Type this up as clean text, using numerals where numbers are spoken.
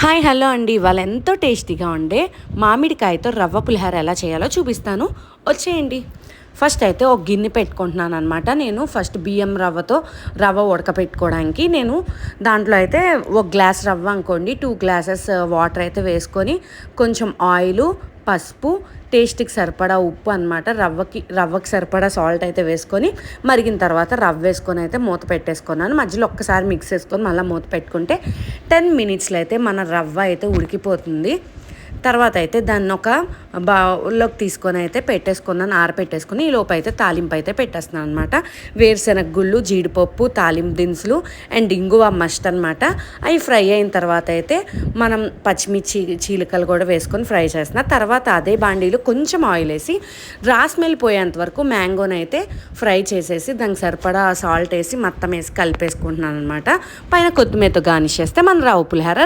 Hi hello అండి, ఇవాళ ఎంతో టేస్టీగా ఉండే మామిడికాయతో రవ్వ పులిహోర ఎలా చేయాలో చూపిస్తాను, వచ్చేయండి. ఫస్ట్ అయితే ఒక గిన్నె పెట్టుకుంటున్నాను అనమాట. నేను ఫస్ట్ బియ్యం రవ్వతో రవ్వ ఉడకపెట్టుకోవడానికి నేను దాంట్లో అయితే ఒక గ్లాస్ రవ్వ అనుకోండి, 2 గ్లాసెస్ వాటర్ అయితే వేసుకొని కొంచెం ఆయిలు, పసుపు, టేస్ట్కి సరిపడా ఉప్పు అనమాట, రవ్వకి సరిపడా సాల్ట్ అయితే వేసుకొని మరిగిన తర్వాత రవ్వ వేసుకొని అయితే మూత పెట్టేసుకున్నాను. మధ్యలో ఒక్కసారి మిక్స్ చేసుకొని మళ్ళీ మూత పెట్టుకుంటే 10 మినిట్స్లో అయితే మన రవ్వ అయితే ఉడికిపోతుంది. తర్వాత అయితే దాన్ని ఒక బౌల్లోకి తీసుకొని అయితే పెట్టేసుకున్నాను, ఆరపెట్టేసుకుని ఈ లోపు అయితే తాలింపు అయితే పెట్టేస్తున్నాను అనమాట. వేరుశెనగ గుళ్ళు, జీడిపప్పు, తాలింపు దినుసులు అండ్ ఇంగువ మస్ట్ అనమాట. అవి ఫ్రై అయిన తర్వాత అయితే మనం పచ్చిమిర్చి చీలికలు కూడా వేసుకొని ఫ్రై చేస్తున్నా. తర్వాత అదే బాండీలో కొంచెం ఆయిల్ వేసి స్మెల్ పోయేంత వరకు మ్యాంగోని అయితే ఫ్రై చేసేసి దానికి సరిపడా సాల్ట్ వేసి మొత్తం వేసి కలిపేసుకుంటున్నాను అనమాట. పైన కొత్తిమీరతో గార్నిష్ చేస్తే మన రవ్వ పులిహోర